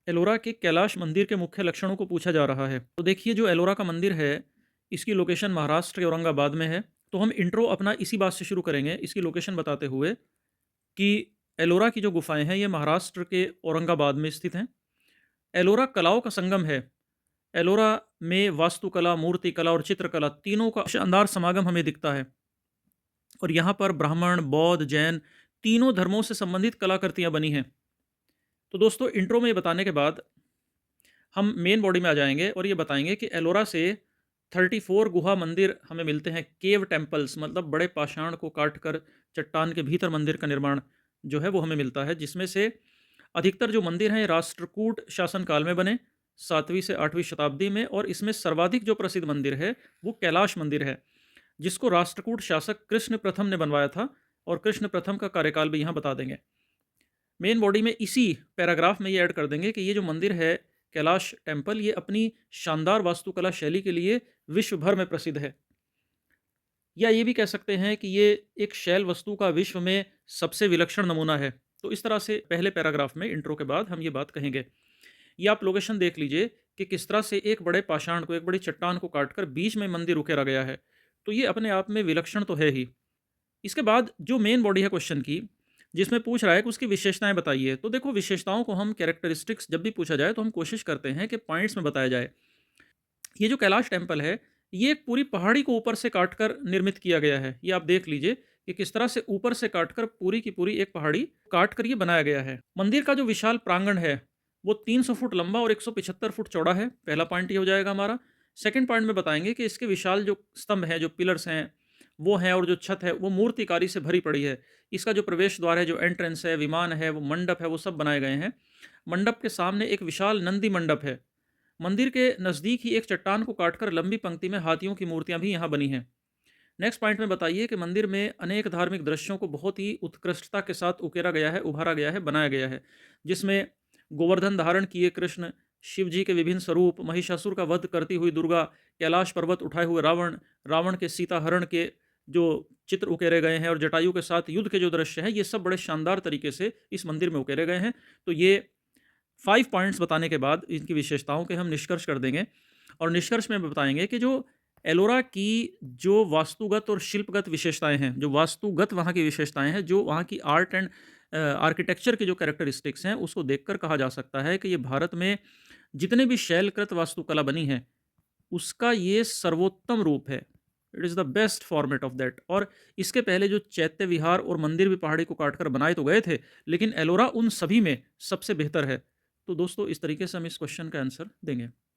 एलोरा के कैलाश मंदिर के मुख्य लक्षणों को पूछा जा रहा है। तो देखिए, जो एलोरा का मंदिर है, इसकी लोकेशन महाराष्ट्र के औरंगाबाद में है। तो हम इंट्रो अपना इसी बात से शुरू करेंगे, इसकी लोकेशन बताते हुए कि एलोरा की जो गुफाएं हैं, ये महाराष्ट्र के औरंगाबाद में स्थित हैं। एलोरा कलाओं का संगम है। एलोरा में वास्तुकला, मूर्तिकला और चित्रकला तीनों का शानदार समागम हमें दिखता है। और यहाँ पर ब्राह्मण, बौद्ध, जैन तीनों धर्मों से संबंधित कलाकृतियाँ बनी हैं। तो दोस्तों, इंट्रो में ये बताने के बाद हम मेन बॉडी में आ जाएंगे और ये बताएंगे कि एलोरा से 34 गुहा मंदिर हमें मिलते हैं। केव टेम्पल्स मतलब बड़े पाषाण को काट कर चट्टान के भीतर मंदिर का निर्माण जो है वो हमें मिलता है, जिसमें से अधिकतर जो मंदिर हैं राष्ट्रकूट शासनकाल में बने, 7वीं से 8वीं शताब्दी में। और इसमें सर्वाधिक जो प्रसिद्ध मंदिर है वो कैलाश मंदिर है, जिसको राष्ट्रकूट शासक कृष्ण प्रथम ने बनवाया था। और कृष्ण प्रथम का कार्यकाल भी यहाँ बता देंगे। मेन बॉडी में इसी पैराग्राफ में ये ऐड कर देंगे कि ये जो मंदिर है कैलाश टेम्पल, ये अपनी शानदार वास्तुकला शैली के लिए विश्व भर में प्रसिद्ध है। या ये भी कह सकते हैं कि ये एक शैल वस्तु का विश्व में सबसे विलक्षण नमूना है। तो इस तरह से पहले पैराग्राफ में इंट्रो के बाद हम ये बात कहेंगे। ये आप लोकेशन देख लीजिए कि किस तरह से एक बड़े पाषाण को, एक बड़ी चट्टान को काटकर बीच में मंदिर उकेरा गया है। तो ये अपने आप में विलक्षण तो है ही। इसके बाद जो मेन बॉडी है क्वेश्चन की, जिसमें पूछ रहा है कि उसकी विशेषताएं बताइए। तो देखो, विशेषताओं को हम कैरेक्टरिस्टिक्स जब भी पूछा जाए तो हम कोशिश करते हैं कि पॉइंट्स में बताया जाए। ये जो कैलाश टेम्पल है, ये एक पूरी पहाड़ी को ऊपर से काटकर निर्मित किया गया है। ये आप देख लीजिए कि किस तरह से ऊपर से काटकर पूरी की पूरी एक पहाड़ी काट कर ये बनाया गया है। मंदिर का जो विशाल प्रांगण है वो 300 फुट लंबा और 175 फुट चौड़ा है। पहला पॉइंट ये हो जाएगा हमारा। सेकंड पॉइंट में बताएंगे कि इसके विशाल जो स्तंभ हैं, जो पिलर्स हैं वो हैं, और जो छत है वो मूर्तिकारी से भरी पड़ी है। इसका जो प्रवेश द्वार है, जो एंट्रेंस है, विमान है, वो मंडप है, वो सब बनाए गए हैं। मंडप के सामने एक विशाल नंदी मंडप है। मंदिर के नज़दीक ही एक चट्टान को काटकर लंबी पंक्ति में हाथियों की मूर्तियां भी यहाँ बनी हैं। नेक्स्ट पॉइंट में बताइए कि मंदिर में अनेक धार्मिक दृश्यों को बहुत ही उत्कृष्टता के साथ उकेरा गया है, उभारा गया है, बनाया गया है, जिसमें गोवर्धन धारण किए कृष्ण, शिव जी के विभिन्न स्वरूप, महिषासुर का वध करती हुई दुर्गा, कैलाश पर्वत उठाए हुए रावण, रावण के सीता हरण के जो चित्र उकेरे गए हैं, और जटायु के साथ युद्ध के जो दृश्य हैं, ये सब बड़े शानदार तरीके से इस मंदिर में उकेरे गए हैं। तो ये 5 पॉइंट्स बताने के बाद इनकी विशेषताओं के हम निष्कर्ष कर देंगे। और निष्कर्ष में बताएंगे कि जो एलोरा की जो वास्तुगत और शिल्पगत विशेषताएं हैं, जो वास्तुगत वहाँ की विशेषताएं हैं, जो वहाँ की आर्ट एंड आर्किटेक्चर की जो कैरेक्टरिस्टिक्स हैं, उसको देखकर कहा जा सकता है कि ये भारत में जितने भी शैलकृत वास्तुकला बनी है उसका ये सर्वोत्तम रूप है। It is the best format of that. और इसके पहले जो चैत्य विहार और मंदिर भी पहाड़ी को काटकर बनाए तो गए थे, लेकिन एलोरा उन सभी में सबसे बेहतर है। तो दोस्तों, इस तरीके से हम इस क्वेश्चन का आंसर देंगे।